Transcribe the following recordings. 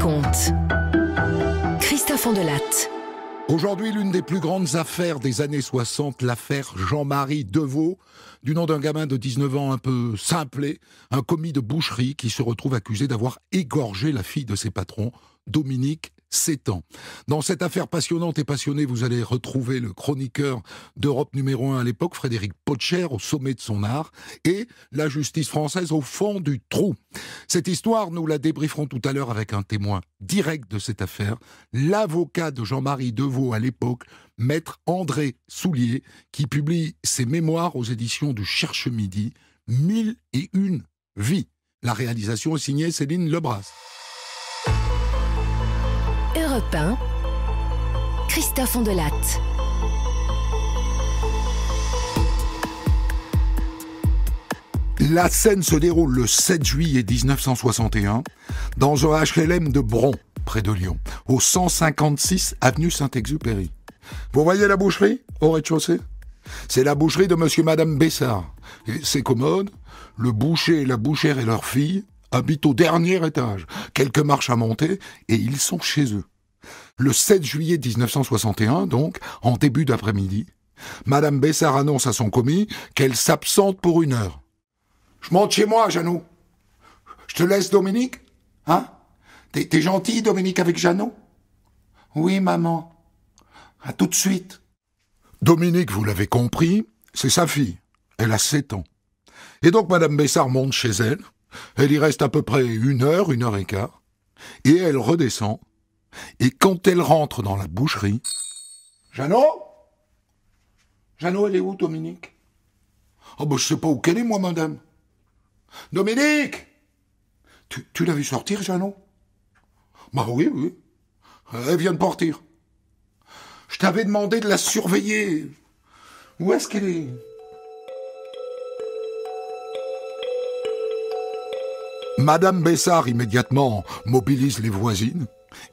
raconte. Christophe Ondelatte. Aujourd'hui, l'une des plus grandes affaires des années 60, l'affaire Jean-Marie Deveau, du nom d'un gamin de 19 ans un peu simplé, un commis de boucherie qui se retrouve accusé d'avoir égorgé la fille de ses patrons, Dominique, 7 ans. Dans cette affaire passionnante et passionnée, vous allez retrouver le chroniqueur d'Europe numéro 1 à l'époque, Frédéric Potcher, au sommet de son art, et la justice française au fond du trou. Cette histoire, nous la débrieferons tout à l'heure avec un témoin direct de cette affaire, l'avocat de Jean-Marie Deveau à l'époque, maître André Soulier, qui publie ses mémoires aux éditions du Cherche-Midi, 1001 vies. La réalisation est signée Céline Lebras. Europe 1, Christophe Ondelatte. La scène se déroule le 7 juillet 1961 dans un HLM de Bron, près de Lyon, au 156 avenue Saint-Exupéry. Vous voyez la boucherie au rez-de-chaussée ? C'est la boucherie de monsieur et madame Bessard. Et c'est commode, le boucher et la bouchère et leur fille habitent au dernier étage, quelques marches à monter, et ils sont chez eux. Le 7 juillet 1961, donc, en début d'après-midi, madame Bessard annonce à son commis qu'elle s'absente pour 1 heure. « Je monte chez moi, Jeannot. Je te laisse, Dominique ? Hein ? T'es gentil, Dominique, avec Jeannot ? Oui, maman. À tout de suite. » Dominique, vous l'avez compris, c'est sa fille. Elle a 7 ans. Et donc, madame Bessard monte chez elle. Elle y reste à peu près 1 heure, 1 heure et quart. Et elle redescend. Et quand elle rentre dans la boucherie... « Jeannot ? Jeannot, elle est où, Dominique ? » « Oh, ben, je sais pas où qu'elle est, moi, madame. »« Dominique ! Tu l'as vu sortir, Jeannot ? » ?»« Bah oui. Elle vient de partir. Je t'avais demandé de la surveiller. Où est-ce qu'elle est ? » Madame Bessard immédiatement mobilise les voisines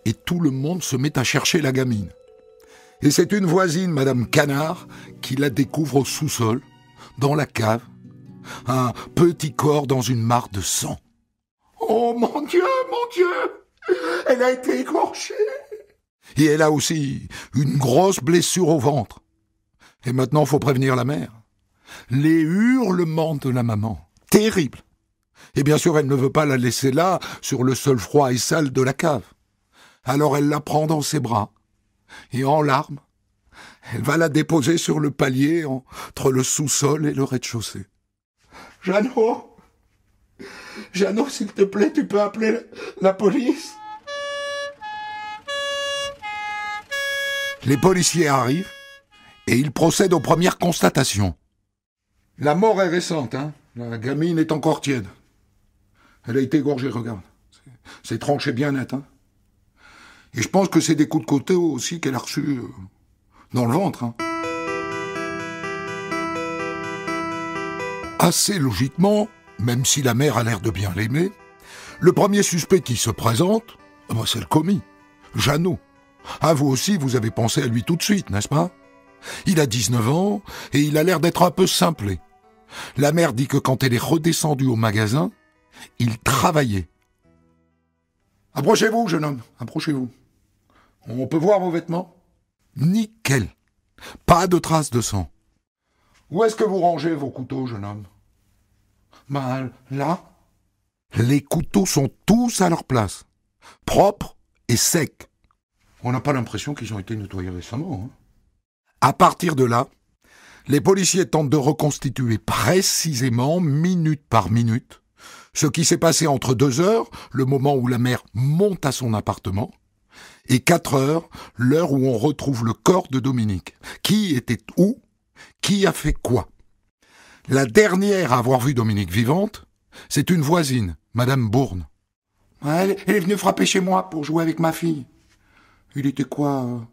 et tout le monde se met à chercher la gamine. Et c'est une voisine, madame Canard, qui la découvre au sous-sol, dans la cave, un petit corps dans une mare de sang. Oh mon Dieu, elle a été égorgée. Et elle a aussi une grosse blessure au ventre. Et maintenant, faut prévenir la mère. Les hurlements de la maman, terribles. Et bien sûr, elle ne veut pas la laisser là, sur le sol froid et sale de la cave. Alors elle la prend dans ses bras, et en larmes, elle va la déposer sur le palier entre le sous-sol et le rez-de-chaussée. « Jeannot, s'il te plaît, tu peux appeler la police ?» Les policiers arrivent, et ils procèdent aux premières constatations. La mort est récente, hein. La gamine est encore tiède. Elle a été égorgée, regarde. C'est tranché bien net, hein. Et je pense que c'est des coups de côté aussi qu'elle a reçus dans le ventre, hein. Assez logiquement, même si la mère a l'air de bien l'aimer, le premier suspect qui se présente, c'est le commis, Jeannot. Ah, vous aussi, vous avez pensé à lui tout de suite, n'est-ce pas ? Il a 19 ans et il a l'air d'être un peu simplé. La mère dit que quand elle est redescendue au magasin, il travaillait. « Approchez-vous, jeune homme, approchez-vous. On peut voir vos vêtements ? » Nickel. Pas de traces de sang. « Où est-ce que vous rangez vos couteaux, jeune homme ? » Là. Les couteaux sont tous à leur place, propres et secs. On n'a pas l'impression qu'ils ont été nettoyés récemment, hein. À partir de là, les policiers tentent de reconstituer précisément, minute par minute, ce qui s'est passé entre 2 heures, le moment où la mère monte à son appartement, et 4 heures, l'heure où on retrouve le corps de Dominique. Qui était où ? Qui a fait quoi ? La dernière à avoir vu Dominique vivante, c'est une voisine, madame Bourne. Elle est venue frapper chez moi pour jouer avec ma fille. Il était quoi,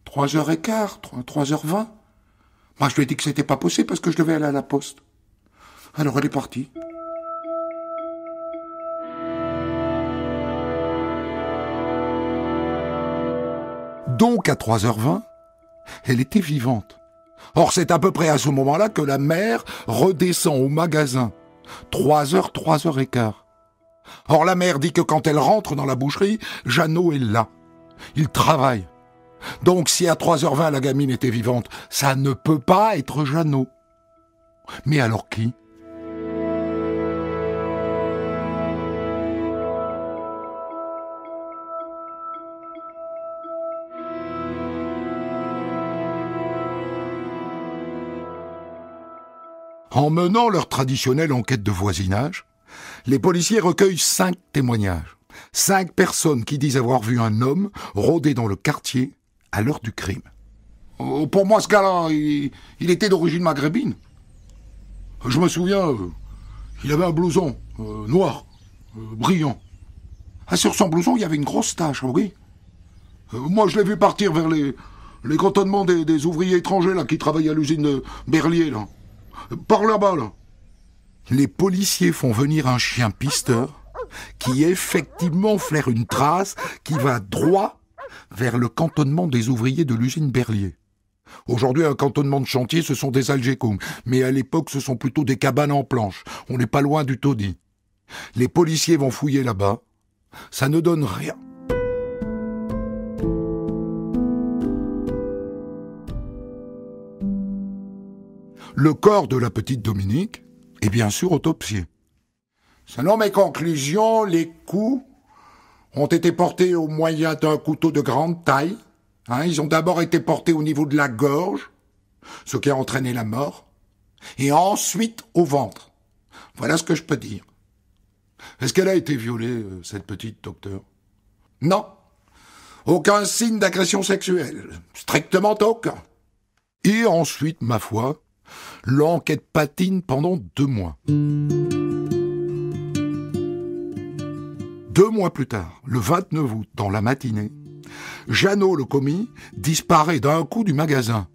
3h15, 3h20 ? Moi, je lui ai dit que c'était pas possible parce que je devais aller à la poste. Alors elle est partie. Donc à 3h20, elle était vivante. Or, c'est à peu près à ce moment-là que la mère redescend au magasin. 3h15. Or la mère dit que quand elle rentre dans la boucherie, Jeannot est là. Il travaille. Donc si à 3h20 la gamine était vivante, ça ne peut pas être Jeannot. Mais alors qui ? En menant leur traditionnelle enquête de voisinage, les policiers recueillent 5 témoignages. 5 personnes qui disent avoir vu un homme rôder dans le quartier à l'heure du crime. Pour moi, ce gars-là, il était d'origine maghrébine. Je me souviens, il avait un blouson noir, brillant. Ah, sur son blouson, il y avait une grosse tache, oui. Moi, je l'ai vu partir vers les cantonnements des ouvriers étrangers là, qui travaillent à l'usine de Berlier, là. Par là-bas, là. Les policiers font venir un chien pisteur qui effectivement flaire une trace qui va droit vers le cantonnement des ouvriers de l'usine Berlier. Aujourd'hui, un cantonnement de chantier, ce sont des algécoums, mais à l'époque, ce sont plutôt des cabanes en planches. On n'est pas loin du taudis. Les policiers vont fouiller là-bas. Ça ne donne rien. Le corps de la petite Dominique est bien sûr autopsié. Selon mes conclusions, les coups ont été portés au moyen d'un couteau de grande taille. Ils ont d'abord été portés au niveau de la gorge, ce qui a entraîné la mort, et ensuite au ventre. Voilà ce que je peux dire. Est-ce qu'elle a été violée, cette petite, docteur ? Non. Aucun signe d'agression sexuelle. Strictement aucun. Et ensuite, ma foi, l'enquête patine pendant 2 mois. 2 mois plus tard, le 29 août, dans la matinée, Jeannot, le commis, disparaît d'un coup du magasin.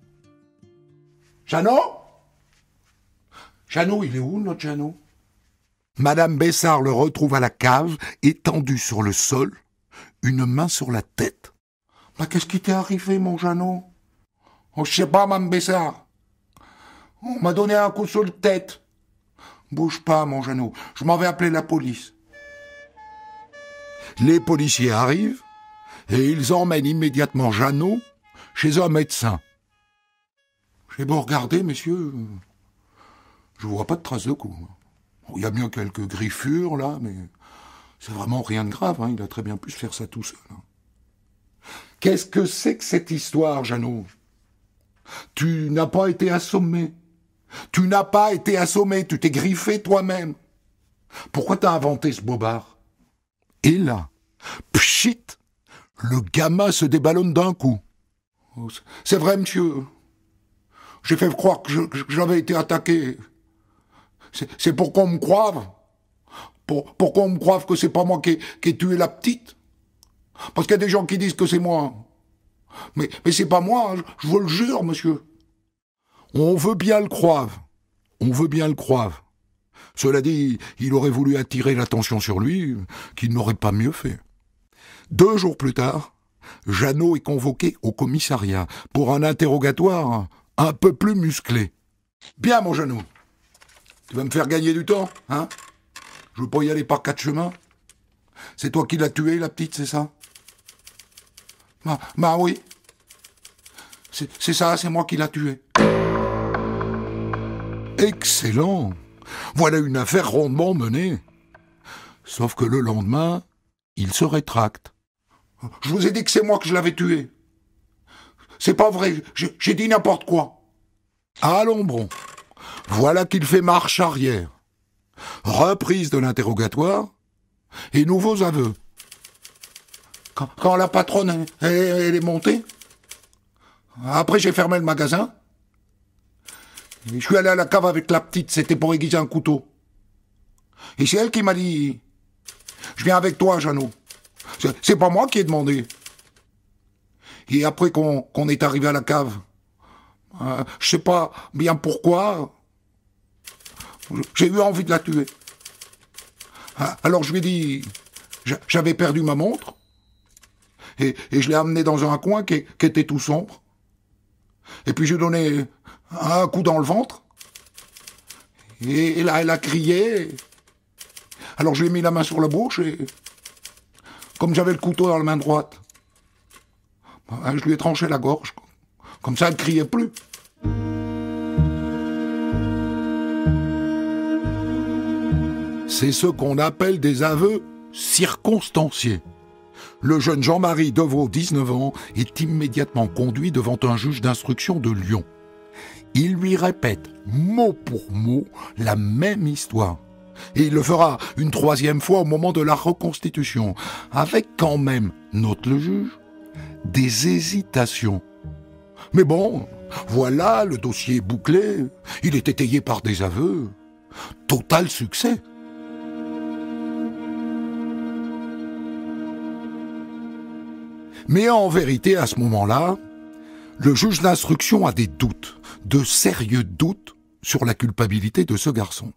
Jeannot ? Jeannot, il est où, notre Jeannot ? Madame Bessard le retrouve à la cave, étendu sur le sol, une main sur la tête. Mais qu'est-ce qui t'est arrivé, mon Jeannot ? Oh, je sais pas, Madame Bessard. On m'a donné un coup sur la tête. Bouge pas, mon Jeannot. Je m'en vais appeler la police. Les policiers arrivent et ils emmènent immédiatement Jeannot chez un médecin. J'ai beau regarder, messieurs, je vois pas de traces de coups. Il y a bien quelques griffures, là, mais c'est vraiment rien de grave. Il a très bien pu se faire ça tout seul. Qu'est-ce que c'est que cette histoire, Jeannot ? Tu n'as pas été assommé. Tu n'as pas été assommé, tu t'es griffé toi-même. Pourquoi t'as inventé ce bobard ? Et là, pchit, le gamin se déballonne d'un coup. C'est vrai, monsieur. J'ai fait croire que j'avais été attaqué. C'est pour qu'on me croive. Pour qu'on me croive que c'est pas moi qui ai tué la petite. Parce qu'il y a des gens qui disent que c'est moi. Mais c'est pas moi, je vous le jure, monsieur. On veut bien le croire. On veut bien le croire. Cela dit, il aurait voulu attirer l'attention sur lui, qu'il n'aurait pas mieux fait. 2 jours plus tard, Jeannot est convoqué au commissariat pour un interrogatoire un peu plus musclé. Bien, mon Jeannot. Tu vas me faire gagner du temps, hein ? Je veux pas y aller par 4 chemins. C'est toi qui l'as tuée, la petite, c'est ça ? Bah oui. C'est ça, c'est moi qui l'ai tuée. Excellent. Voilà une affaire rondement menée. Sauf que le lendemain, il se rétracte. Je vous ai dit que c'est moi que je l'avais tué. C'est pas vrai, j'ai dit n'importe quoi. Allons bon. Voilà qu'il fait marche arrière. Reprise de l'interrogatoire et nouveaux aveux. Quand la patronne elle est montée, après j'ai fermé le magasin. Je suis allé à la cave avec la petite, c'était pour aiguiser un couteau. Et c'est elle qui m'a dit « Je viens avec toi, Jeannot. » C'est pas moi qui ai demandé. Et après qu'on est arrivé à la cave, je sais pas bien pourquoi, j'ai eu envie de la tuer. Alors je lui ai dit, j'avais perdu ma montre, et je l'ai amenée dans un coin qui était tout sombre. Et puis je lui ai donné un coup dans le ventre. Et là, elle a crié. Alors je lui ai mis la main sur la bouche et, comme j'avais le couteau dans la main droite, je lui ai tranché la gorge. Comme ça, elle ne criait plus. C'est ce qu'on appelle des aveux circonstanciés. Le jeune Jean-Marie Deveau, 19 ans, est immédiatement conduit devant un juge d'instruction de Lyon. Il lui répète mot pour mot la même histoire. Et il le fera une 3e fois au moment de la reconstitution, avec quand même, note le juge, des hésitations. Mais bon, voilà, le dossier est bouclé, il est étayé par des aveux. Total succès. Mais en vérité, à ce moment-là, le juge d'instruction a des doutes, de sérieux doutes sur la culpabilité de ce garçon.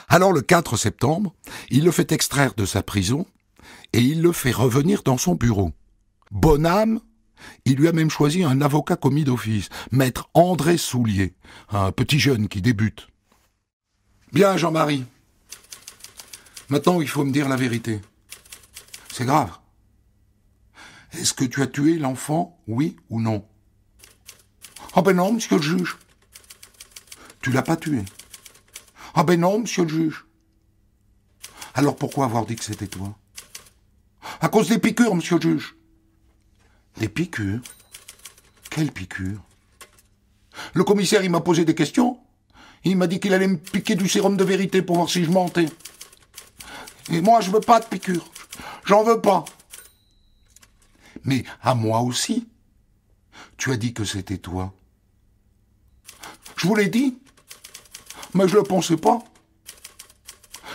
Alors le 4 septembre, il le fait extraire de sa prison et il le fait revenir dans son bureau. Bonne âme, il lui a même choisi un avocat commis d'office, maître André Soulier, un petit jeune qui débute. « Bien, Jean-Marie, maintenant il faut me dire la vérité. C'est grave. Est-ce que tu as tué l'enfant, oui ou non ? » « Ah ben non, monsieur le juge. »« Tu l'as pas tué. »« Ah ben non, monsieur le juge. »« Alors pourquoi avoir dit que c'était toi ? » ?»« À cause des piqûres, monsieur le juge. »« Des piqûres ? Quelles piqûres ? » Le commissaire, il m'a posé des questions. Il m'a dit qu'il allait me piquer du sérum de vérité pour voir si je mentais. Et moi, je veux pas de piqûres. J'en veux pas. Mais à moi aussi, tu as dit que c'était toi. Je vous l'ai dit, mais je le pensais pas.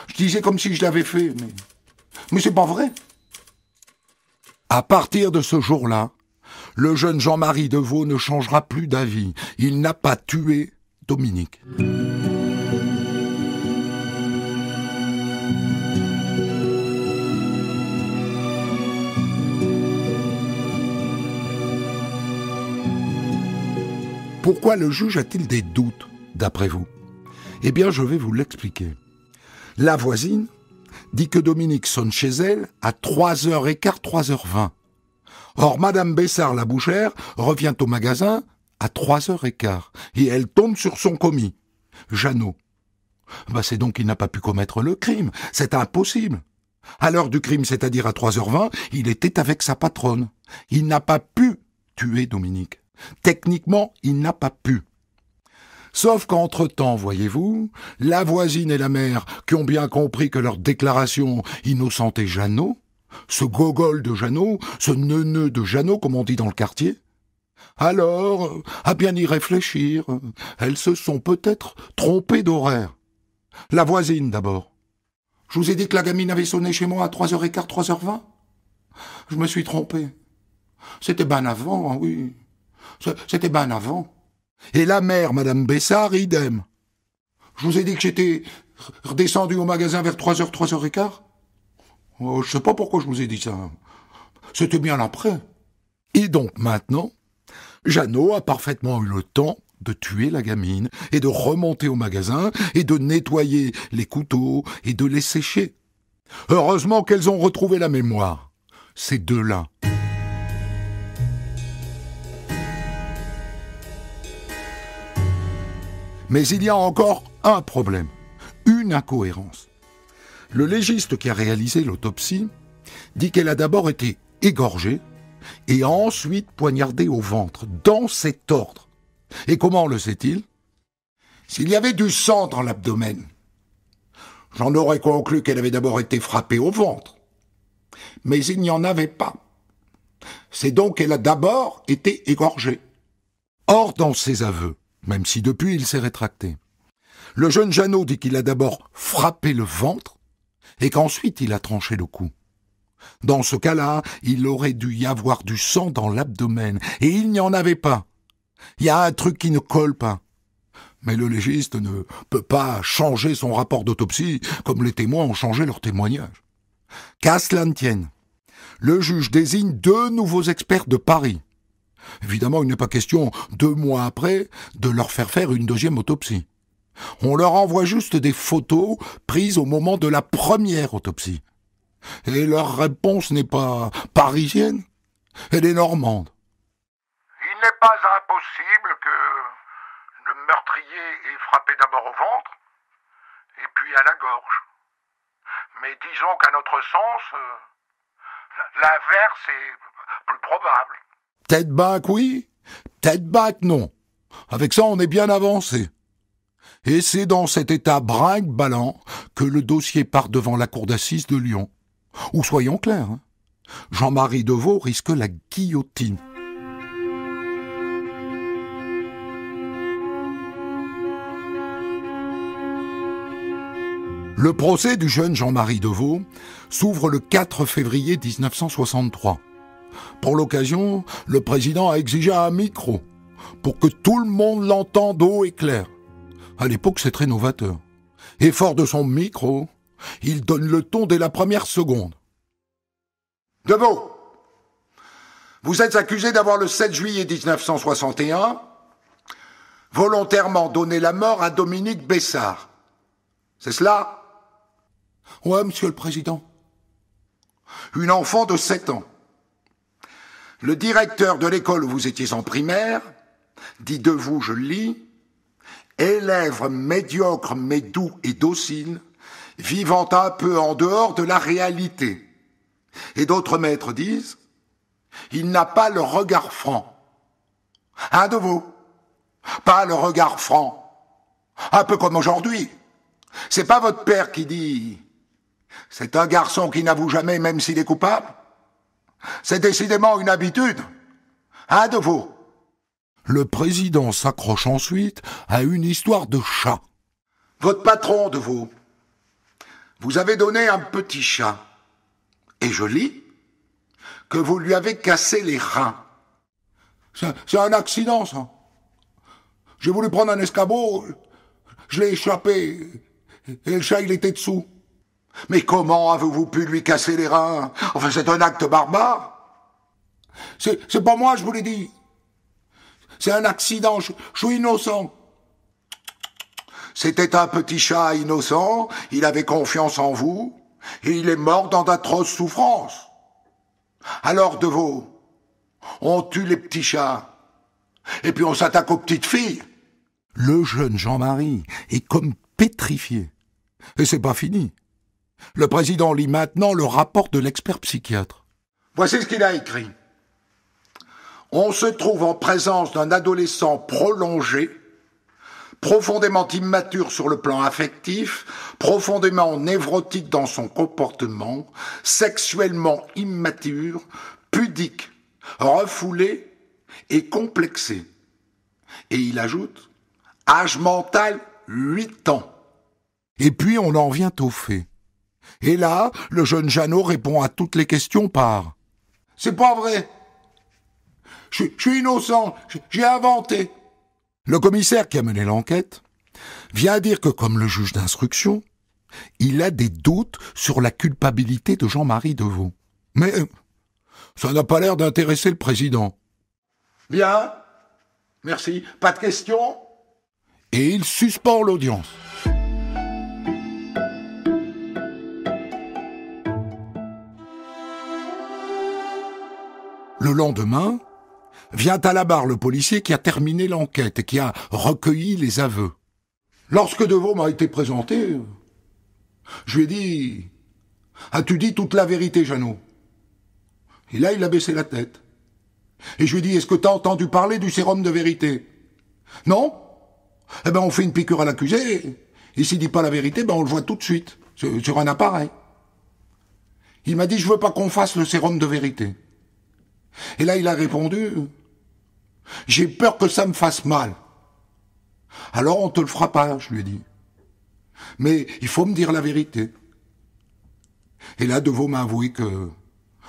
Je disais comme si je l'avais fait, mais c'est pas vrai. À partir de ce jour-là, le jeune Jean-Marie Deveau ne changera plus d'avis. Il n'a pas tué Dominique. Pourquoi le juge a-t-il des doutes, d'après vous ? Eh bien, je vais vous l'expliquer. La voisine dit que Dominique sonne chez elle à 3h15, 3h20. Or, Madame Bessard, la bouchère, revient au magasin à 3h15 et elle tombe sur son commis, Jeannot. C'est donc qu'il n'a pas pu commettre le crime. C'est impossible. À l'heure du crime, c'est-à-dire à 3h20, il était avec sa patronne. Il n'a pas pu tuer Dominique. Techniquement, il n'a pas pu. Sauf qu'entre-temps, voyez-vous, la voisine et la mère, qui ont bien compris que leur déclaration innocentait Jeannot, ce gogol de Jeannot, ce neuneu de Jeannot, comme on dit dans le quartier, alors, à bien y réfléchir, elles se sont peut-être trompées d'horaire. La voisine, d'abord. Je vous ai dit que la gamine avait sonné chez moi à 3h15, 3h20 ? Je me suis trompé. C'était bien avant, oui. C'était bien avant. Et la mère, Madame Bessard, idem. Je vous ai dit que j'étais redescendu au magasin vers 3h, 3h15 ? Oh, je sais pas pourquoi je vous ai dit ça. C'était bien après. Et donc maintenant, Jeannot a parfaitement eu le temps de tuer la gamine et de remonter au magasin et de nettoyer les couteaux et de les sécher. Heureusement qu'elles ont retrouvé la mémoire, ces deux-là. Mais il y a encore un problème, une incohérence. Le légiste qui a réalisé l'autopsie dit qu'elle a d'abord été égorgée et ensuite poignardée au ventre, dans cet ordre. Et comment le sait-il ? S'il y avait du sang dans l'abdomen, j'en aurais conclu qu'elle avait d'abord été frappée au ventre. Mais il n'y en avait pas. C'est donc qu'elle a d'abord été égorgée. Or, dans ses aveux, même si depuis il s'est rétracté, le jeune Jeannot dit qu'il a d'abord frappé le ventre et qu'ensuite il a tranché le cou. Dans ce cas-là, il aurait dû y avoir du sang dans l'abdomen, et il n'y en avait pas. Il y a un truc qui ne colle pas. Mais le légiste ne peut pas changer son rapport d'autopsie comme les témoins ont changé leur témoignage. Qu'à cela ne tienne, le juge désigne 2 nouveaux experts de Paris. Évidemment, il n'est pas question, 2 mois après, de leur faire une 2e autopsie. On leur envoie juste des photos prises au moment de la première autopsie. Et leur réponse n'est pas parisienne, elle est normande. Il n'est pas impossible que le meurtrier ait frappé d'abord au ventre et puis à la gorge. Mais disons qu'à notre sens, l'inverse est plus probable. Tête back, oui, tête back, non. Avec ça, on est bien avancé. Et c'est dans cet état brinque-ballant que le dossier part devant la cour d'assises de Lyon. Ou soyons clairs, hein, Jean-Marie Deveau risque la guillotine. Le procès du jeune Jean-Marie Deveau s'ouvre le 4 février 1963. Pour l'occasion, le président a exigé un micro pour que tout le monde l'entende haut et clair. À l'époque, c'est très novateur. Et fort de son micro, il donne le ton dès la première seconde. Deveau, vous êtes accusé d'avoir le 7 juillet 1961 volontairement donné la mort à Dominique Bessard. C'est cela ? Ouais, monsieur le président. Une enfant de 7 ans. Le directeur de l'école où vous étiez en primaire dit de vous, je lis, « élève médiocre mais doux et docile, vivant un peu en dehors de la réalité. » Et d'autres maîtres disent, « il n'a pas le regard franc. » Un de vous, pas le regard franc. Un peu comme aujourd'hui. C'est pas votre père qui dit, « c'est un garçon qui n'avoue jamais même s'il est coupable. » C'est décidément une habitude. Un de vous. Le président s'accroche ensuite à une histoire de chat. Votre patron de vous avez donné un petit chat. Et je lis que vous lui avez cassé les reins. C'est un accident, ça. J'ai voulu prendre un escabeau, je l'ai échappé, et le chat, il était dessous. Mais comment avez-vous pu lui casser les reins? Enfin, c'est un acte barbare. C'est pas moi, je vous l'ai dit. C'est un accident, je suis innocent. C'était un petit chat innocent, il avait confiance en vous, et il est mort dans d'atroces souffrances. Alors, Deveau, on tue les petits chats, et puis on s'attaque aux petites filles. Le jeune Jean-Marie est comme pétrifié. Et c'est pas fini. Le président lit maintenant le rapport de l'expert psychiatre. Voici ce qu'il a écrit. On se trouve en présence d'un adolescent prolongé, profondément immature sur le plan affectif, profondément névrotique dans son comportement, sexuellement immature, pudique, refoulé et complexé. Et il ajoute, âge mental 8 ans. Et puis on en vient aux faits. Et là, le jeune Jeannot répond à toutes les questions par « C'est pas vrai. Je suis innocent. J'ai inventé. » Le commissaire qui a mené l'enquête vient dire que, comme le juge d'instruction, il a des doutes sur la culpabilité de Jean-Marie Deveau. Mais ça n'a pas l'air d'intéresser le président. Bien. Merci. Pas de questions ? Et il suspend l'audience. Le lendemain, vient à la barre le policier qui a terminé l'enquête et qui a recueilli les aveux. Lorsque Deveau m'a été présenté, je lui ai dit « As-tu dit toute la vérité, Jeannot ?» Et là, il a baissé la tête. Et je lui ai dit « Est-ce que tu as entendu parler du sérum de vérité ?» « Non ? Eh ben, on fait une piqûre à l'accusé, et s'il dit pas la vérité, ben on le voit tout de suite, sur un appareil. » Il m'a dit « Je veux pas qu'on fasse le sérum de vérité. » Et là, il a répondu « J'ai peur que ça me fasse mal. » Alors, on te le fera pas, je lui ai dit. Mais il faut me dire la vérité. Et là, Deveau m'a avoué que,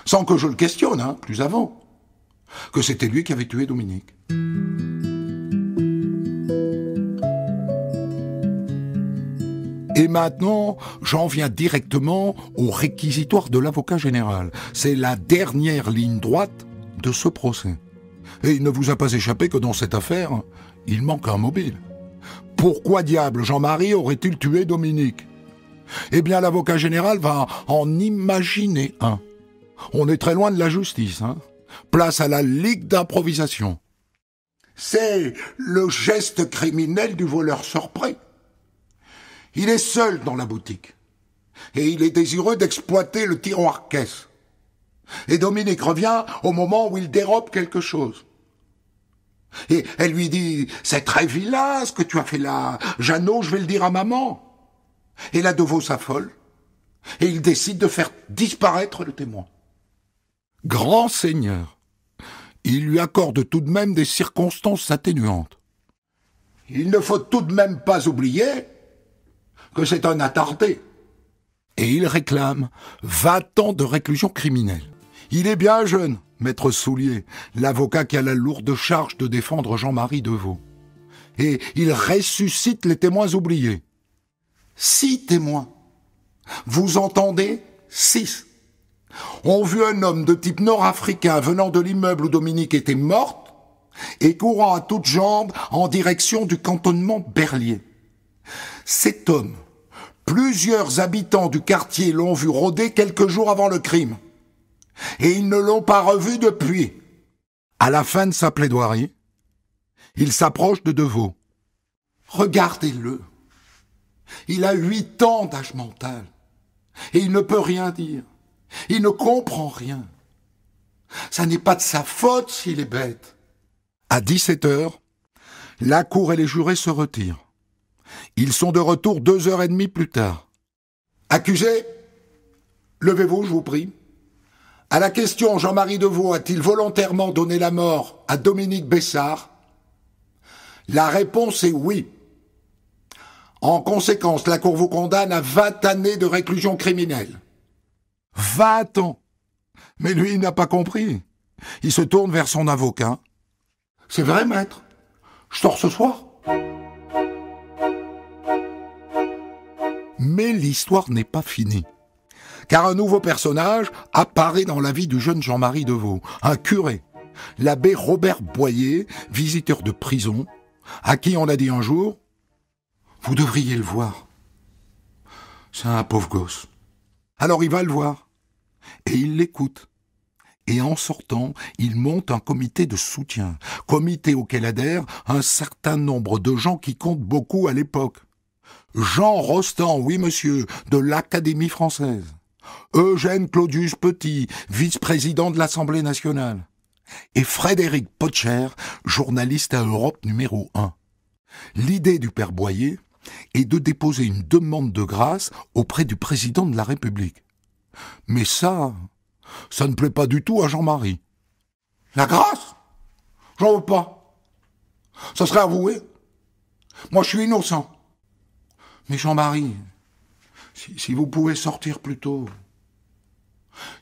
sans que je le questionne, hein, plus avant, que c'était lui qui avait tué Dominique. Et maintenant, j'en viens directement au réquisitoire de l'avocat général. C'est la dernière ligne droite de ce procès. Et il ne vous a pas échappé que dans cette affaire, il manque un mobile. Pourquoi diable Jean-Marie aurait-il tué Dominique? Eh bien, l'avocat général va en imaginer un. On est très loin de la justice, hein. Place à la ligue d'improvisation. C'est le geste criminel du voleur surpris. Il est seul dans la boutique. Et il est désireux d'exploiter le tiroir-caisse. Et Dominique revient au moment où il dérobe quelque chose. Et elle lui dit « C'est très vilain ce que tu as fait là. Jeannot, je vais le dire à maman. » Et la Deveau s'affole. Et il décide de faire disparaître le témoin. Grand seigneur, il lui accorde tout de même des circonstances atténuantes. Il ne faut tout de même pas oublier que c'est un attardé. Et il réclame 20 ans de réclusion criminelle. Il est bien jeune, maître Soulier, l'avocat qui a la lourde charge de défendre Jean-Marie Deveau. Et il ressuscite les témoins oubliés. 6 témoins. Vous entendez? 6. Ont vu un homme de type nord-africain venant de l'immeuble où Dominique était morte et courant à toutes jambes en direction du cantonnement Berlier. Cet homme, plusieurs habitants du quartier l'ont vu rôder quelques jours avant le crime. Et ils ne l'ont pas revu depuis. À la fin de sa plaidoirie, il s'approche de Deveau. Regardez-le. Il a 8 ans d'âge mental. Et il ne peut rien dire. Il ne comprend rien. Ça n'est pas de sa faute s'il est bête. À 17h, la cour et les jurés se retirent. Ils sont de retour 2h30 plus tard. Accusé, levez-vous, je vous prie. À la question « Jean-Marie Deveau a-t-il volontairement donné la mort à Dominique Bessard ?» La réponse est oui. En conséquence, la Cour vous condamne à 20 années de réclusion criminelle. 20 ans. Mais lui, il n'a pas compris. Il se tourne vers son avocat. « C'est vrai, maître. Je sors ce soir. » Mais l'histoire n'est pas finie. Car un nouveau personnage apparaît dans la vie du jeune Jean-Marie Deveau, un curé, l'abbé Robert Boyer, visiteur de prison, à qui on a dit un jour « Vous devriez le voir. C'est un pauvre gosse. » Alors il va le voir, et il l'écoute. Et en sortant, il monte un comité de soutien, comité auquel adhèrent un certain nombre de gens qui comptent beaucoup à l'époque. Jean Rostand, oui monsieur, de l'Académie française. Eugène Claudius Petit, vice-président de l'Assemblée nationale. Et Frédéric Potcher, journaliste à Europe numéro 1. L'idée du père Boyer est de déposer une demande de grâce auprès du président de la République. Mais ça ne plaît pas du tout à Jean-Marie. La grâce? J'en veux pas. Ça serait avoué. Moi, je suis innocent. Mais Jean-Marie, si vous pouvez sortir plus tôt.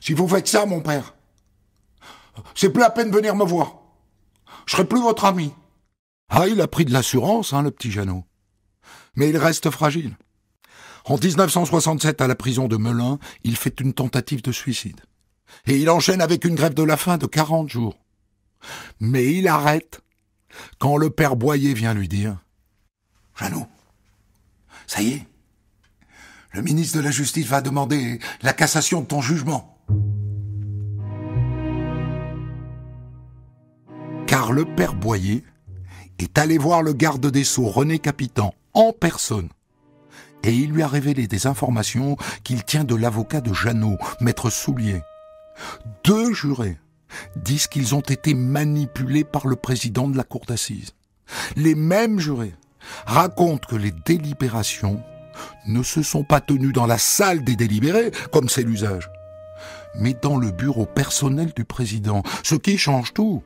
Si vous faites ça, mon père, c'est plus la peine de venir me voir. Je serai plus votre ami. Ah, il a pris de l'assurance, le petit Jeannot. Mais il reste fragile. En 1967, à la prison de Melun, il fait une tentative de suicide. Et il enchaîne avec une grève de la faim de 40 jours. Mais il arrête quand le père Boyer vient lui dire « Jeannot, ça y est, le ministre de la Justice va demander la cassation de ton jugement. » Car le père Boyer est allé voir le garde des Sceaux René Capitan en personne. Et il lui a révélé des informations qu'il tient de l'avocat de Jeannot, maître Soulier. 2 jurés disent qu'ils ont été manipulés par le président de la cour d'assises. Les mêmes jurés racontent que les délibérations ne se sont pas tenues dans la salle des délibérés, comme c'est l'usage, mais dans le bureau personnel du président, ce qui change tout.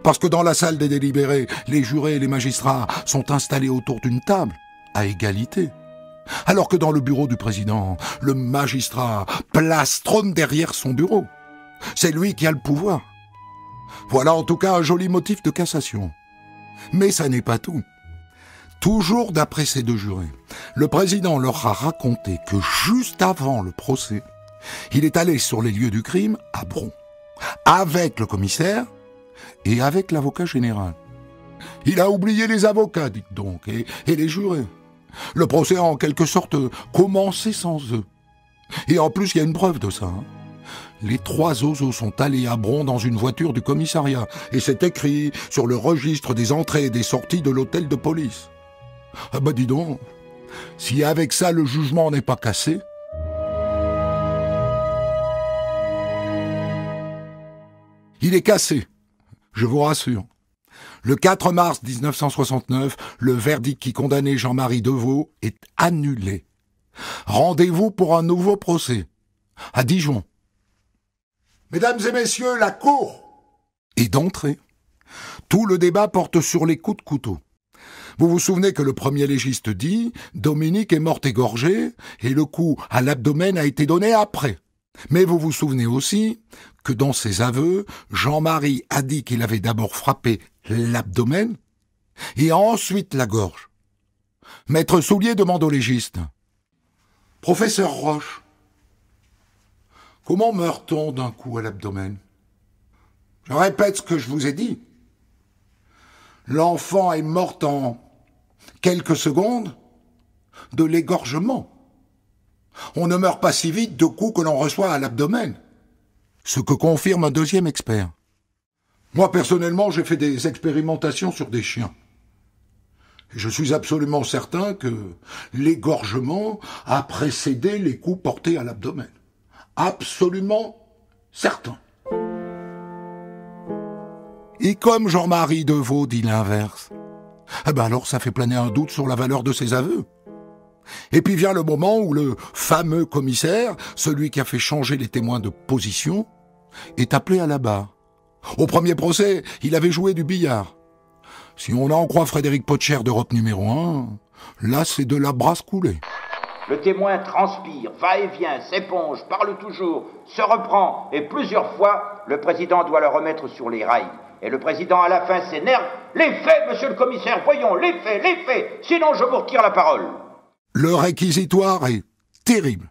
Parce que dans la salle des délibérés, les jurés et les magistrats sont installés autour d'une table, à égalité. Alors que dans le bureau du président, le magistrat plastronne derrière son bureau. C'est lui qui a le pouvoir. Voilà en tout cas un joli motif de cassation. Mais ça n'est pas tout. Toujours d'après ces 2 jurés, le président leur a raconté que juste avant le procès, il est allé sur les lieux du crime à Bron, avec le commissaire et avec l'avocat général. Il a oublié les avocats, dites donc, et les jurés. Le procès a en quelque sorte commencé sans eux. Et en plus, il y a une preuve de ça. Hein. Les 3 oiseaux sont allés à Bron dans une voiture du commissariat, et c'est écrit sur le registre des entrées et des sorties de l'hôtel de police. Ah bah dis donc, si avec ça le jugement n'est pas cassé... Il est cassé, je vous rassure. Le 4 mars 1969, le verdict qui condamnait Jean-Marie Deveau est annulé. Rendez-vous pour un nouveau procès, à Dijon. Mesdames et messieurs, la cour est d'entrée. Tout le débat porte sur les coups de couteau. Vous vous souvenez que le premier légiste dit « Dominique est mort égorgé et le coup à l'abdomen a été donné après ». Mais vous vous souvenez aussi que dans ses aveux, Jean-Marie a dit qu'il avait d'abord frappé l'abdomen et ensuite la gorge. Maître Soulier demande au légiste « Professeur Roche, comment meurt-on d'un coup à l'abdomen ? Je répète ce que je vous ai dit. L'enfant est mort en quelques secondes de l'égorgement. On ne meurt pas si vite de coups que l'on reçoit à l'abdomen. » Ce que confirme un deuxième expert. Moi, personnellement, j'ai fait des expérimentations sur des chiens. Et je suis absolument certain que l'égorgement a précédé les coups portés à l'abdomen. Absolument certain. Et comme Jean-Marie Deveau dit l'inverse, eh ben alors ça fait planer un doute sur la valeur de ses aveux. Et puis vient le moment où le fameux commissaire, celui qui a fait changer les témoins de position, est appelé à la barre. Au premier procès, il avait joué du billard. Si on en croit Frédéric Potcher d'Europe numéro 1, là c'est de la brasse coulée. Le témoin transpire, va et vient, s'éponge, parle toujours, se reprend, et plusieurs fois, le président doit le remettre sur les rails. Et le président à la fin s'énerve. Les faits, monsieur le commissaire, voyons, les faits, sinon je vous retire la parole. Le réquisitoire est terrible.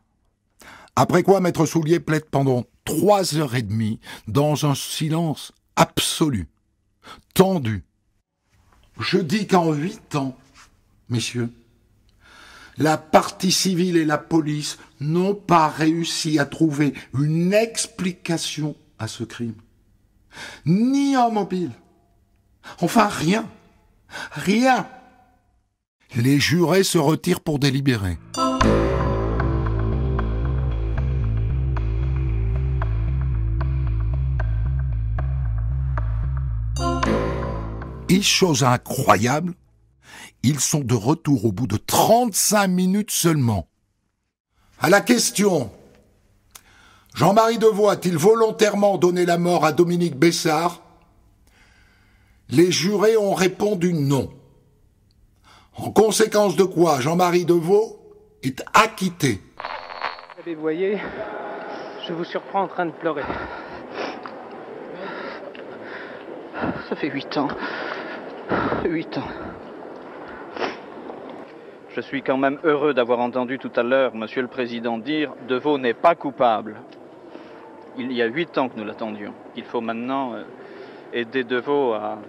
Après quoi, Maître Soulier plaide pendant 3h30 dans un silence absolu, tendu. Je dis qu'en 8 ans, messieurs, la partie civile et la police n'ont pas réussi à trouver une explication à ce crime. Ni un mobile. Enfin, rien. Rien. Les jurés se retirent pour délibérer. Et chose incroyable, ils sont de retour au bout de 35 minutes seulement. À la question « Jean-Marie Deveau a-t-il volontairement donné la mort à Dominique Bessard ?» Les jurés ont répondu non. En conséquence de quoi, Jean-Marie Deveau est acquitté. Vous voyez, je vous surprends en train de pleurer. Ça fait 8 ans. 8 ans. Je suis quand même heureux d'avoir entendu tout à l'heure Monsieur le Président dire « Deveau n'est pas coupable ». Il y a 8 ans que nous l'attendions. Il faut maintenant aider Deveau à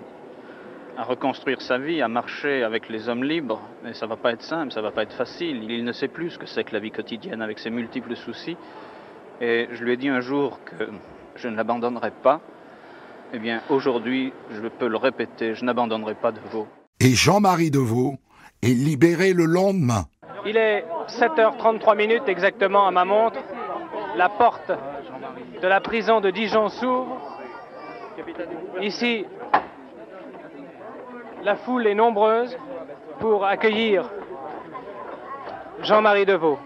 reconstruire sa vie, à marcher avec les hommes libres. Mais ça ne va pas être simple, ça ne va pas être facile. Il ne sait plus ce que c'est que la vie quotidienne avec ses multiples soucis. Et je lui ai dit un jour que je ne l'abandonnerai pas. Eh bien, aujourd'hui, je peux le répéter, je n'abandonnerai pas Deveau. Et Jean-Marie Deveau est libéré le lendemain. Il est 7h33 exactement à ma montre. La porte de la prison de Dijon s'ouvre. Ici, la foule est nombreuse pour accueillir Jean-Marie Deveau.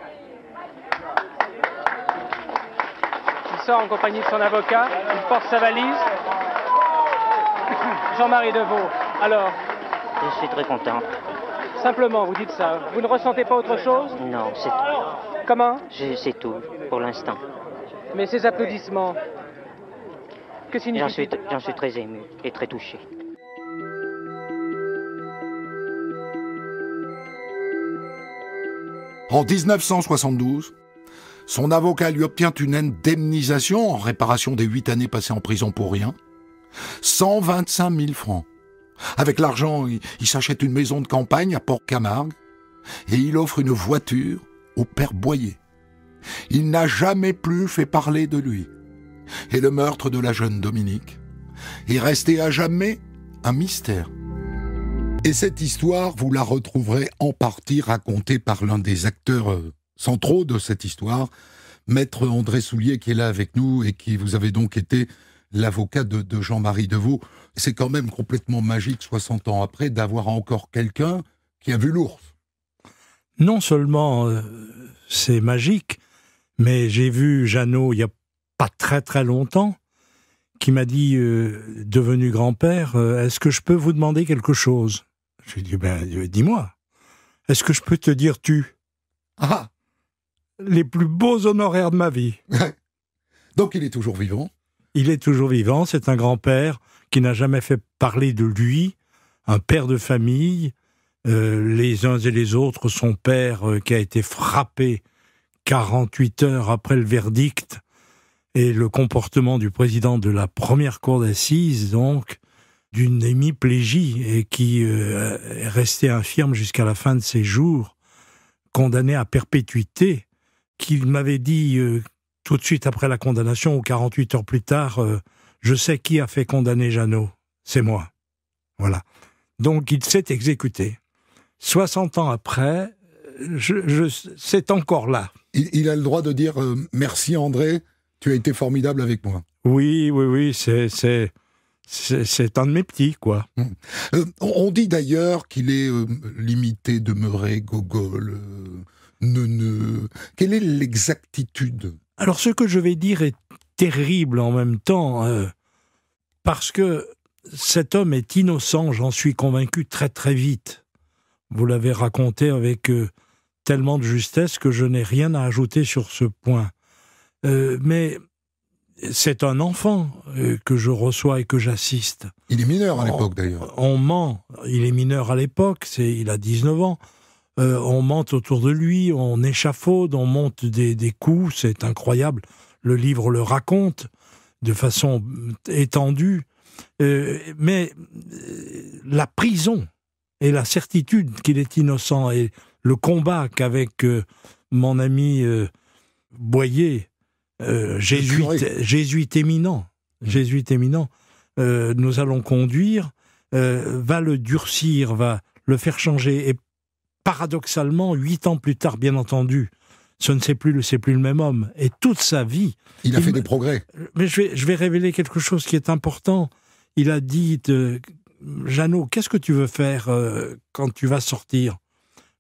Il sort en compagnie de son avocat, il porte sa valise. Jean-Marie Deveau, alors? Je suis très content. Simplement, vous dites ça. Vous ne ressentez pas autre chose? Non, c'est tout. Comment? C'est tout, pour l'instant. Mais ces applaudissements, que signifient-ils? J'en suis très ému et très touché. En 1972, son avocat lui obtient une indemnisation en réparation des 8 années passées en prison pour rien, 125 000 francs. Avec l'argent, il s'achète une maison de campagne à Port-Camargue et il offre une voiture au père Boyer. Il n'a jamais plus fait parler de lui. Et le meurtre de la jeune Dominique est resté à jamais un mystère. Et cette histoire, vous la retrouverez en partie racontée par l'un des acteurs centraux de cette histoire, Maître André Soulier, qui est là avec nous et qui vous avez donc été l'avocat de Jean-Marie Deveau. C'est quand même complètement magique, 60 ans après, d'avoir encore quelqu'un qui a vu l'ours. Non seulement c'est magique, mais j'ai vu Jeannot il n'y a pas très très longtemps, qui m'a dit, devenu grand-père, est-ce que je peux vous demander quelque chose ? Je lui ai dit, dis-moi, est-ce que je peux te dire tu ? Ah ! Les plus beaux honoraires de ma vie. Donc il est toujours vivant ? Il est toujours vivant, c'est un grand-père qui n'a jamais fait parler de lui, un père de famille, les uns et les autres, son père qui a été frappé 48 heures après le verdict, et le comportement du président de la première cour d'assises, donc, d'une hémiplégie, et qui est resté infirme jusqu'à la fin de ses jours, condamné à perpétuité, qu'il m'avait dit tout de suite après la condamnation, ou 48 heures plus tard, je sais qui a fait condamner Jeannot, c'est moi. Voilà. Donc il s'est exécuté. 60 ans après, c'est encore là. Il a le droit de dire merci André, tu as été formidable avec moi. Oui, c'est un de mes petits, quoi. On dit d'ailleurs qu'il est limité, demeuré, gogol, neuneux. Quelle est l'exactitude ? Alors ce que je vais dire est terrible en même temps, parce que cet homme est innocent, j'en suis convaincu très très vite. Vous l'avez raconté avec tellement de justesse que je n'ai rien à ajouter sur ce point. Mais c'est un enfant que je reçois et que j'assiste. Il est mineur à l'époque d'ailleurs. On ment, il est mineur à l'époque, il a 19 ans. On mente autour de lui, on échafaude, on monte des coups, c'est incroyable. Le livre le raconte de façon étendue. Mais la prison et la certitude qu'il est innocent et le combat qu'avec mon ami Boyer, jésuite éminent, nous allons conduire, va le durcir, va le faire changer. Et paradoxalement, 8 ans plus tard, bien entendu, c'est plus le même homme. Et toute sa vie... Il a fait des progrès. Mais je vais révéler quelque chose qui est important. Il a dit, Jeannot, qu'est-ce que tu veux faire quand tu vas sortir ?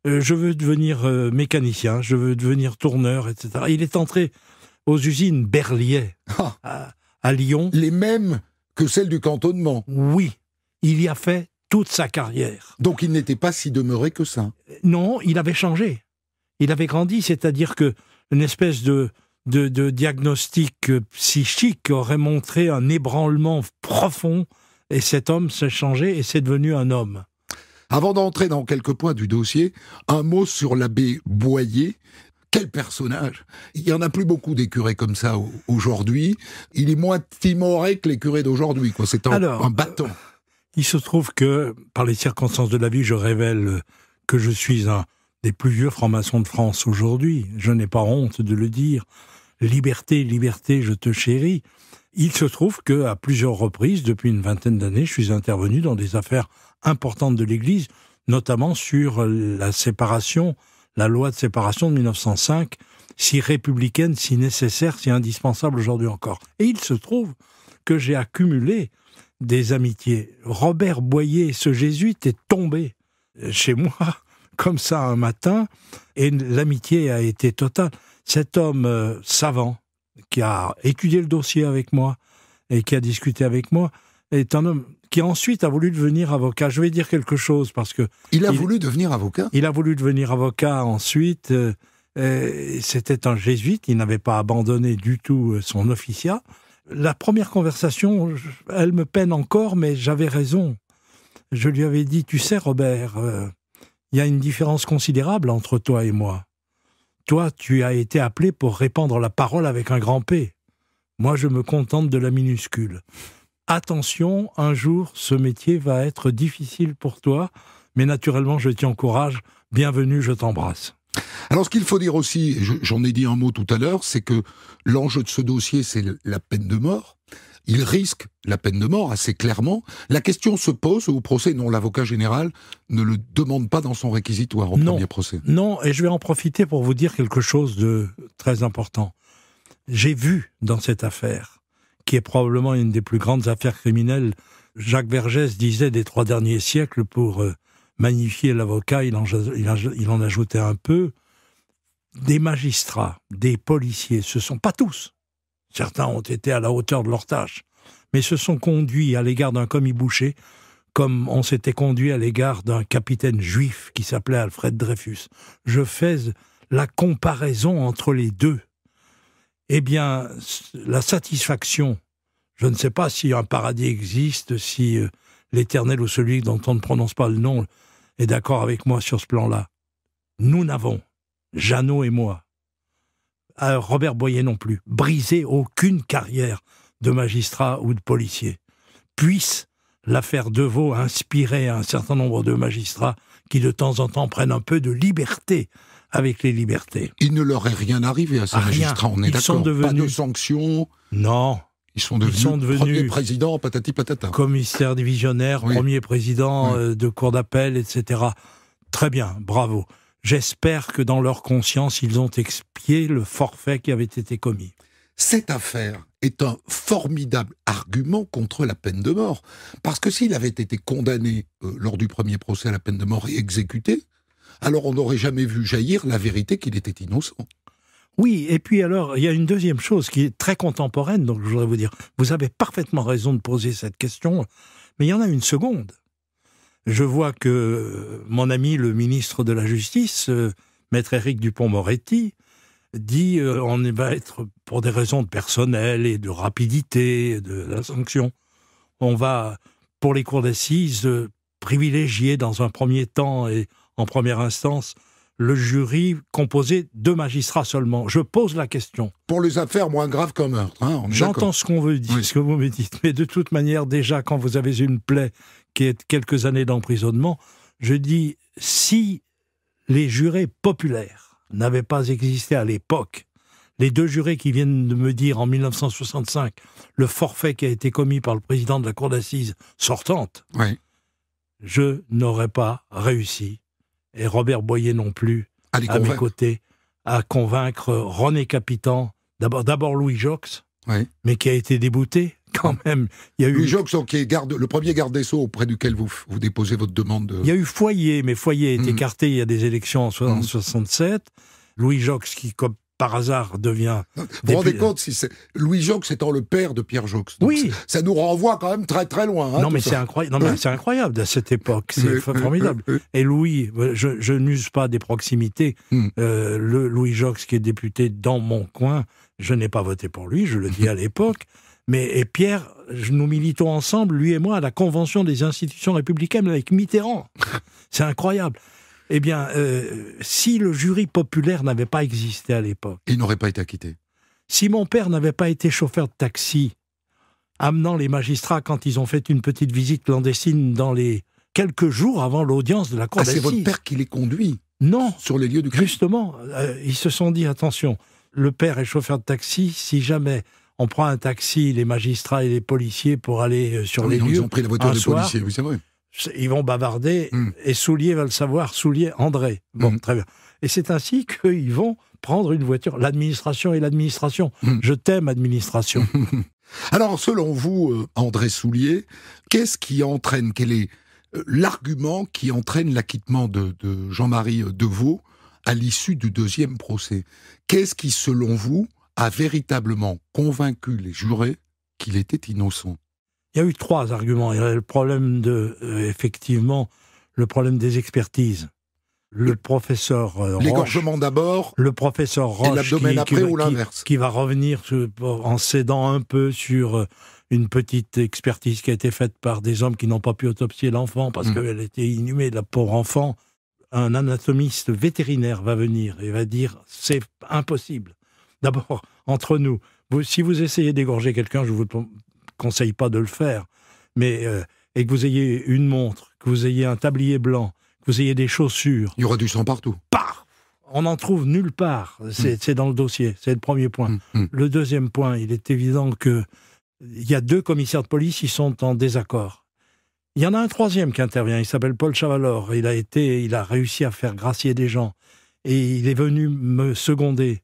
Je veux devenir mécanicien, je veux devenir tourneur, etc. Il est entré aux usines Berliet, à Lyon. Les mêmes que celles du cantonnement. Oui, il y a fait toute sa carrière. Donc il n'était pas si demeuré que ça. Non, il avait changé. Il avait grandi, c'est-à-dire que une espèce de diagnostic psychique aurait montré un ébranlement profond, et cet homme s'est changé et c'est devenu un homme. Avant d'entrer dans quelques points du dossier, un mot sur l'abbé Boyer. Quel personnage! Il n'y en a plus beaucoup des curés comme ça aujourd'hui. Il est moins timoré que les curés d'aujourd'hui, quoi. C'est un bâton. Il se trouve que, par les circonstances de la vie, je révèle que je suis un des plus vieux francs-maçons de France aujourd'hui. Je n'ai pas honte de le dire. Liberté, liberté, je te chéris. Il se trouve qu'à plusieurs reprises, depuis une vingtaine d'années, je suis intervenu dans des affaires importantes de l'Église, notamment sur la séparation, la loi de séparation de 1905, si républicaine, si nécessaire, si indispensable aujourd'hui encore. Et il se trouve que j'ai accumulé des amitiés. Robert Boyer, ce jésuite, est tombé chez moi, comme ça, un matin, et l'amitié a été totale. Cet homme savant, qui a étudié le dossier avec moi, et qui a discuté avec moi, est un homme qui ensuite a voulu devenir avocat. Je vais dire quelque chose, parce que... Il a voulu devenir avocat ? Il a voulu devenir avocat ensuite. C'était un jésuite, il n'avait pas abandonné du tout son officiat. La première conversation, elle me peine encore, mais j'avais raison. Je lui avais dit, tu sais Robert, il y a une différence considérable entre toi et moi. Toi, tu as été appelé pour répandre la parole avec un grand P. Moi, je me contente de la minuscule. attention, un jour, ce métier va être difficile pour toi, mais naturellement, je t'y encourage. Bienvenue, je t'embrasse. Alors, ce qu'il faut dire aussi, j'en ai dit un mot tout à l'heure, c'est que l'enjeu de ce dossier, c'est la peine de mort. Il risque la peine de mort assez clairement. La question se pose au procès. Non, l'avocat général ne le demande pas dans son réquisitoire au premier procès. Non, et je vais en profiter pour vous dire quelque chose de très important. J'ai vu dans cette affaire, qui est probablement une des plus grandes affaires criminelles, Jacques Vergès disait des 3 derniers siècles, pour magnifier l'avocat, il en ajoutait un peu, des magistrats, des policiers, ce sont pas tous. Certains ont été à la hauteur de leur tâche, mais se sont conduits à l'égard d'un commis Boucher comme on s'était conduit à l'égard d'un capitaine juif qui s'appelait Alfred Dreyfus. Je fais la comparaison entre les deux. Eh bien, la satisfaction, je ne sais pas si un paradis existe, si l'Éternel ou celui dont on ne prononce pas le nom est d'accord avec moi sur ce plan-là. Nous n'avons, Jeannot et moi, Robert Boyer non plus, brisé aucune carrière de magistrat ou de policier. Puisse l'affaire Deveau inspirer un certain nombre de magistrats qui de temps en temps prennent un peu de liberté avec les libertés. Il ne leur est rien arrivé à ces magistrats, on est d'accord. Pas de sanctions. Non. Ils sont devenus premier président, patati patata. Commissaire divisionnaire, oui. Premier président de cour d'appel, etc. Très bien, bravo. J'espère que dans leur conscience, ils ont expié le forfait qui avait été commis. Cette affaire est un formidable argument contre la peine de mort. Parce que s'il avait été condamné lors du premier procès à la peine de mort et exécuté, alors on n'aurait jamais vu jaillir la vérité qu'il était innocent. Oui, et puis alors, il y a une deuxième chose qui est très contemporaine, donc je voudrais vous dire, vous avez parfaitement raison de poser cette question, mais il y en a une seconde. Je vois que mon ami, le ministre de la Justice, maître Éric Dupond-Moretti, dit on va être, pour des raisons de personnel et de rapidité de la sanction, on va, pour les cours d'assises, privilégier dans un premier temps et en première instance le jury composé de magistrats seulement. Je pose la question. Pour les affaires moins graves qu'un meurtre. Hein, j'entends ce qu'on veut dire, oui. Ce que vous me dites, mais de toute manière, déjà, quand vous avez une plaie qui est quelques années d'emprisonnement, je dis, si les jurés populaires n'avaient pas existé à l'époque, les 2 jurés qui viennent de me dire en 1965 le forfait qui a été commis par le président de la cour d'assises sortante, oui. Je n'aurais pas réussi, et Robert Boyer non plus, à mes côtés, à convaincre René Capitan, d'abord Louis Jox, oui. Mais qui a été débouté quand même. Il y a Louis Jox, qui est le premier garde des Sceaux auprès duquel vous déposez votre demande de... Il y a eu Foyer, mais Foyer est écarté, il y a des élections en 1967. Louis Jox, qui, comme par hasard, devient... Vous vous rendez compte, Louis Jox étant le père de Pierre Jox. Oui. Ça nous renvoie quand même très très loin. Non, mais c'est incroyable. C'est incroyable à cette époque. C'est formidable. Et Louis, je n'use pas des proximités. Louis Jox, qui est député dans mon coin, je n'ai pas voté pour lui, je le dis à l'époque. Et Pierre, nous militons ensemble, lui et moi, à la Convention des institutions républicaines avec Mitterrand. C'est incroyable. Eh bien, si le jury populaire n'avait pas existé à l'époque... Il n'aurait pas été acquitté. Si mon père n'avait pas été chauffeur de taxi, amenant les magistrats quand ils ont fait une petite visite clandestine dans les quelques jours avant l'audience de la cour d'assises... c'est votre père qui les conduit? Non. Sur les lieux du crime? Justement, ils se sont dit, attention, le père est chauffeur de taxi, si jamais... On prend un taxi, les magistrats et les policiers, pour aller sur les lieux. Ils ont pris la voiture des policiers, oui, c'est vrai. Ils vont bavarder, et Soulier va le savoir, Soulier, André. Bon, très bien. Et c'est ainsi qu'ils vont prendre une voiture. L'administration et l'administration. Je t'aime, administration. Alors, selon vous, André Soulier, qu'est-ce qui entraîne, quel est l'argument qui entraîne l'acquittement de Jean-Marie Deveau à l'issue du 2e procès? Qu'est-ce qui, selon vous, a véritablement convaincu les jurés qu'il était innocent? Il y a eu 3 arguments. Il y a le problème effectivement, le problème des expertises. Le professeur Roche... L'égorgement d'abord, le professeur Roche, et l'abdomen après, ou l'inverse? Qui va revenir en cédant un peu sur une petite expertise qui a été faite par des hommes qui n'ont pas pu autopsier l'enfant parce qu'elle était inhumée, la pauvre enfant. Un anatomiste vétérinaire va venir et va dire « c'est impossible ». D'abord, entre nous, si vous essayez d'égorger quelqu'un, je vous conseille pas de le faire, mais et que vous ayez une montre, que vous ayez un tablier blanc, que vous ayez des chaussures... Il y aura du sang partout. Paf ! On n'en trouve nulle part. C'est dans le dossier. C'est le premier point. Le deuxième point, il est évident qu'il y a 2 commissaires de police qui sont en désaccord. Il y en a un troisième qui intervient. Il s'appelle Paul Chavalor. Il a réussi à faire gracier des gens. Et il est venu me seconder.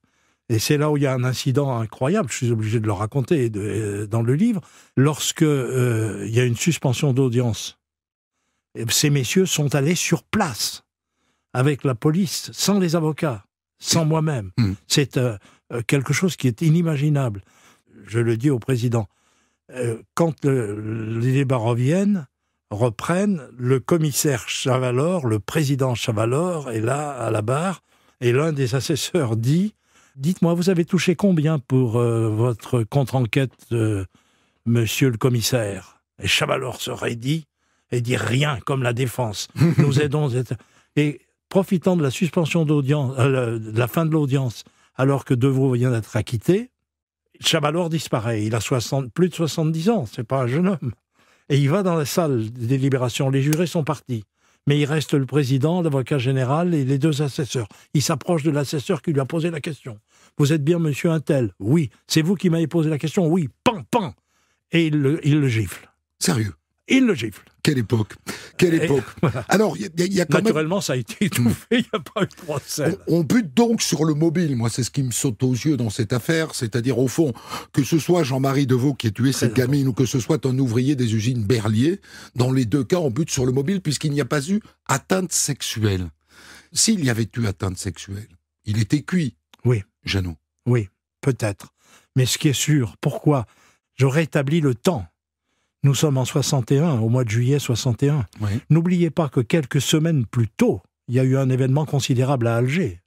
Et c'est là où il y a un incident incroyable. Je suis obligé de le raconter dans le livre. Lorsque il y a une suspension d'audience, ces messieurs sont allés sur place avec la police, sans les avocats, sans moi-même. C'est quelque chose qui est inimaginable. Je le dis au président. Quand les débats reprennent, le commissaire Chavalor, le président Chavalor est là, à la barre, et l'un des assesseurs dit « Dites-moi, vous avez touché combien pour votre contre-enquête, monsieur le commissaire ?» Et Chavalor se raidit et dit « Rien, comme la défense. Nous aidons... » Et profitant de la suspension d'audience, de la fin de l'audience, alors que Deveau vient d'être acquitté, Chavalor disparaît. Il a plus de 70 ans, c'est pas un jeune homme. Et il va dans la salle de délibération. Les jurés sont partis. Mais il reste le président, l'avocat général et les 2 assesseurs. Il s'approche de l'assesseur qui lui a posé la question. « Vous êtes bien monsieur Untel ?»« Oui. »« C'est vous qui m'avez posé la question ?»« Oui. » Pan, pan. Et il le gifle. Sérieux? Il le gifle. Quelle époque. Quelle époque. Voilà. Alors, il y a quand naturellement, même... ça a été étouffé, il n'y a pas eu de procès. On bute donc sur le mobile. Moi, c'est ce qui me saute aux yeux dans cette affaire. C'est-à-dire, au fond, que ce soit Jean-Marie Deveau qui ait tué cette gamine ou que ce soit un ouvrier des usines Berlier, dans les 2 cas, on bute sur le mobile puisqu'il n'y a pas eu atteinte sexuelle. S'il y avait eu atteinte sexuelle, il était cuit. Oui. Jeannot. Oui, peut-être. Mais ce qui est sûr, pourquoi? Je rétablis le temps. Nous sommes en 61, au mois de juillet 61. Oui. N'oubliez pas que quelques semaines plus tôt, il y a eu un événement considérable à Alger.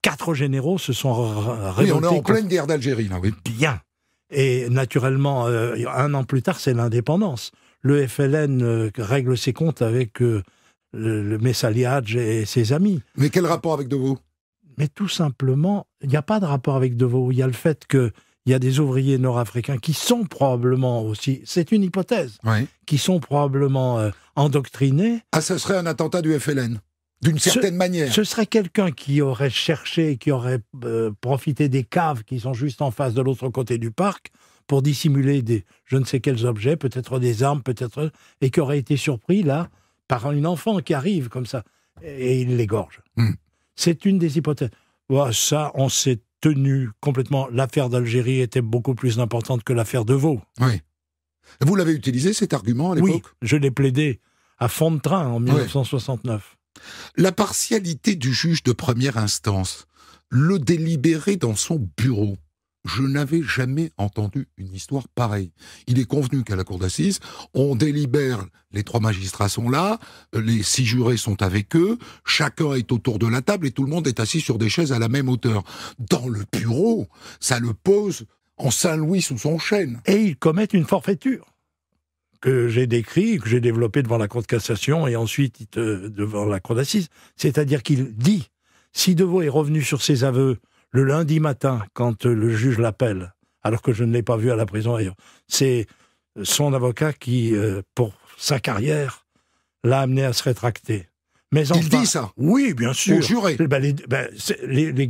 4 généraux se sont révoltés. Oui, on est en pleine guerre d'Algérie, là, oui. Bien. Et naturellement, 1 an plus tard, c'est l'indépendance. Le FLN règle ses comptes avec le Messaliadj et ses amis. Mais quel rapport avec Deveau? Mais tout simplement, il n'y a pas de rapport avec Deveau. Il y a le fait que il y a des ouvriers nord-africains qui sont probablement aussi, c'est une hypothèse, qui sont probablement endoctrinés. Ah, ce serait un attentat du FLN, d'une certaine manière. Ce serait quelqu'un qui aurait cherché, qui aurait profité des caves qui sont juste en face de l'autre côté du parc pour dissimuler je ne sais quels objets, peut-être des armes, peut-être, et qui aurait été surpris, là, par une enfant qui arrive comme ça, et il l'égorge. C'est une des hypothèses. Ça, on s'est tenu complètement. L'affaire d'Algérie était beaucoup plus importante que l'affaire Deveau. Oui. Vous l'avez utilisé, cet argument, à l'époque? Oui, je l'ai plaidé à fond de train en 1969. La partialité du juge de première instance, le délibéré dans son bureau, je n'avais jamais entendu une histoire pareille. Il est convenu qu'à la cour d'assises, on délibère, les 3 magistrats sont là, les 6 jurés sont avec eux, chacun est autour de la table et tout le monde est assis sur des chaises à la même hauteur. Dans le bureau, ça le pose en Saint-Louis sous son chêne. Et ils commettent une forfaiture que j'ai décrit, que j'ai développé devant la cour de cassation et ensuite devant la cour d'assises. C'est-à-dire qu'il dit, si Deveau est revenu sur ses aveux le lundi matin, quand le juge l'appelle, alors que je ne l'ai pas vu à la prison ailleurs, c'est son avocat qui, pour sa carrière, l'a amené à se rétracter. Mais enfin, il dit ça? Oui, bien sûr. Au juré? Le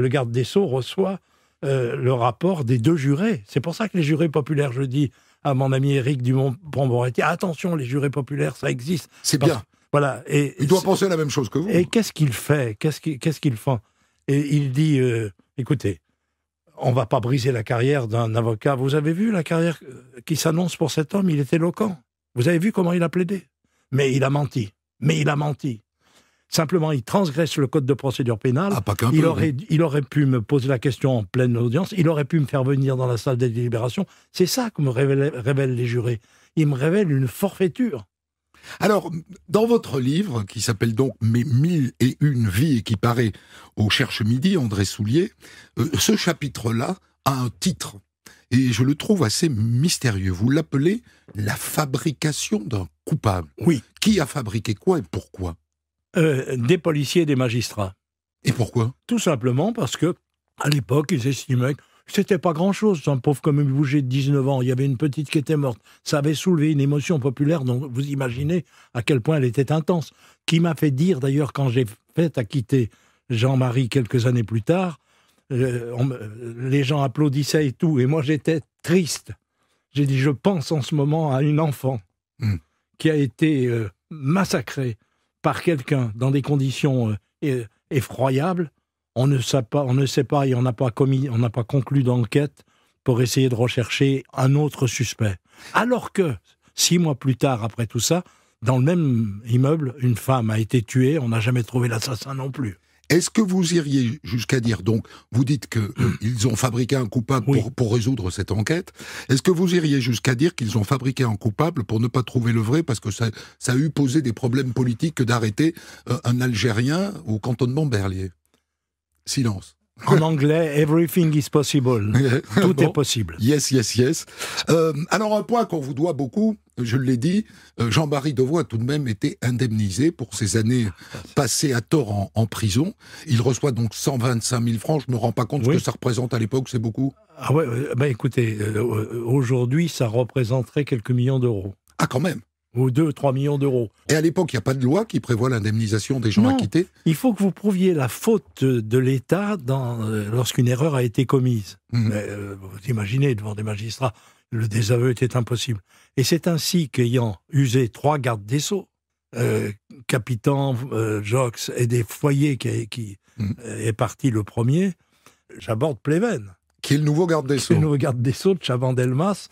garde des Sceaux reçoit le rapport des 2 jurés. C'est pour ça que les jurés populaires, je dis à mon ami Éric Dumont-Moretti, attention, les jurés populaires, ça existe. C'est bien. Voilà. Et il doit penser la même chose que vous. Et qu'est-ce qu'il fait? Qu'est-ce qu'il fait? Et il dit, écoutez, on ne va pas briser la carrière d'un avocat. Vous avez vu la carrière qui s'annonce pour cet homme? Il est éloquent. Vous avez vu comment il a plaidé? Mais il a menti. Simplement, il transgresse le code de procédure pénale. Il aurait pu me poser la question en pleine audience. Il aurait pu me faire venir dans la salle des délibérations. C'est ça que me révèlent les jurés. Ils me révèlent une forfaiture. Alors, dans votre livre, qui s'appelle donc « Mes 1001 vies » et qui paraît au Cherche Midi, André Soulier, ce chapitre-là a un titre. Et je le trouve assez mystérieux. Vous l'appelez « La fabrication d'un coupable ». Oui. Qui a fabriqué quoi et pourquoi? Des policiers et des magistrats. Et pourquoi? Tout simplement parce que, à l'époque, ils estimaient C'était pas grand-chose, un pauvre comme bouger de 19 ans. Il y avait une petite qui était morte. Ça avait soulevé une émotion populaire dont vous imaginez à quel point elle était intense. Qui m'a fait dire, d'ailleurs, quand j'ai fait acquitter Jean-Marie quelques années plus tard, les gens applaudissaient et tout, et moi j'étais triste. J'ai dit, je pense en ce moment à une enfant qui a été massacrée par quelqu'un dans des conditions effroyables. On ne sait pas, et on n'a pas conclu d'enquête pour essayer de rechercher un autre suspect. Alors que, 6 mois plus tard, après tout ça, dans le même immeuble, une femme a été tuée, on n'a jamais trouvé l'assassin non plus. Est-ce que vous iriez jusqu'à dire, donc, vous dites qu'ils ont fabriqué un coupable pour résoudre cette enquête, est-ce que vous iriez jusqu'à dire qu'ils ont fabriqué un coupable pour ne pas trouver le vrai, parce que ça a eu posé des problèmes politiques que d'arrêter un Algérien au cantonnement Berlier? Silence. En anglais, everything is possible. Tout est possible. Yes, yes, yes. Alors, un point qu'on vous doit beaucoup, je l'ai dit, Jean-Marie Deveau a tout de même été indemnisé pour ses années passées à tort en prison. Il reçoit donc 125 000 francs. Je ne me rends pas compte ce que ça représente à l'époque, c'est beaucoup. Ah ouais, écoutez, aujourd'hui, ça représenterait quelques millions d'euros. Ah, quand même. Ou 2-3 millions d'euros. Et à l'époque, il n'y a pas de loi qui prévoit l'indemnisation des gens acquittés? Il faut que vous prouviez la faute de l'État lorsqu'une erreur a été commise. Vous imaginez, devant des magistrats, le désaveu était impossible. Et c'est ainsi qu'ayant usé 3 gardes des Sceaux, Capitan, Jox et des foyers qui est parti le premier, j'aborde Pleven. Qui est le nouveau garde des Sceaux. Le nouveau garde des Sceaux de Chaban-Delmas.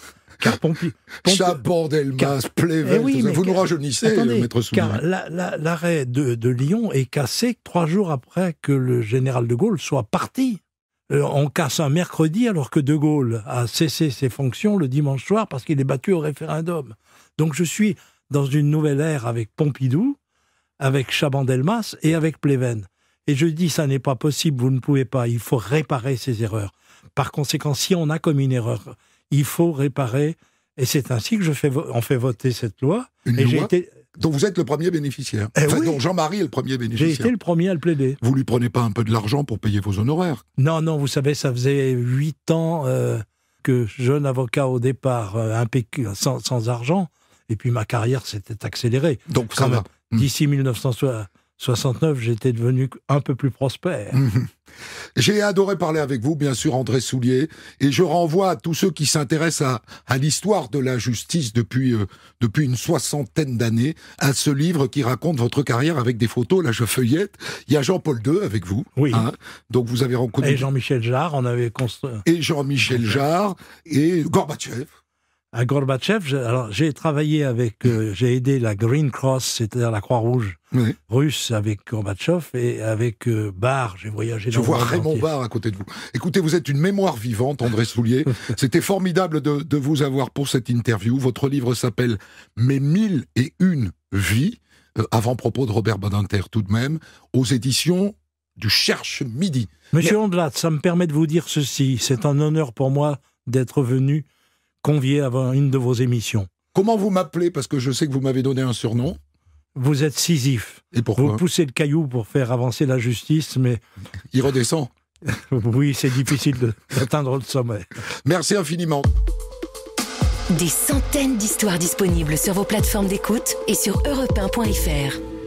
Chaban-Delmas, Pleven, vous nous rajeunissez, maître Soulier. Car l'arrêt de Lyon est cassé 3 jours après que le général de Gaulle soit parti. On casse un mercredi alors que de Gaulle a cessé ses fonctions le dimanche soir parce qu'il est battu au référendum. Donc je suis dans une nouvelle ère avec Pompidou, avec Chaban-Delmas et avec Pleven. Et je dis, ça n'est pas possible, vous ne pouvez pas, il faut réparer ces erreurs. Par conséquent, si on a commis une erreur, il faut réparer, et c'est ainsi que on fait voter cette loi. Donc vous êtes le premier bénéficiaire. Donc Jean-Marie est le premier bénéficiaire. J'ai été le premier à le plaider. Vous lui prenez pas un peu de l'argent pour payer vos honoraires? Non, vous savez, ça faisait 8 ans que jeune avocat au départ, sans argent, et puis ma carrière s'était accélérée. Donc ça va. D'ici 1969, j'étais devenu un peu plus prospère. J'ai adoré parler avec vous, bien sûr, André Soulier, et je renvoie à tous ceux qui s'intéressent à l'histoire de la justice depuis une 60aine d'années, à ce livre qui raconte votre carrière avec des photos. Là, je feuillette. Il y a Jean-Paul II avec vous. Oui. Donc vous avez rencontré... Et Jean-Michel Jarre, on avait construit... Et Jean-Michel Jarre, et Gorbatchev. À Gorbatchev, alors j'ai travaillé j'ai aidé la Green Cross, c'est-à-dire la Croix-Rouge russe avec Gorbatchev, et avec Barre, j'ai voyagé dans le monde entier. Je vois Raymond Barre à côté de vous. Écoutez, vous êtes une mémoire vivante, André Soulier. C'était formidable de vous avoir pour cette interview. Votre livre s'appelle « Mes 1001 vies », avant-propos de Robert Badinter tout de même, aux éditions du Cherche Midi. Monsieur Ondelat, ça me permet de vous dire ceci, c'est un honneur pour moi d'être venu convié à une de vos émissions. Comment vous m'appelez? Parce que je sais que vous m'avez donné un surnom. Vous êtes Sisyphe. Et pourquoi? Vous poussez le caillou pour faire avancer la justice, mais... Il redescend. Oui, c'est difficile d'atteindre le sommet. Merci infiniment. Des centaines d'histoires disponibles sur vos plateformes d'écoute et sur europe1.fr.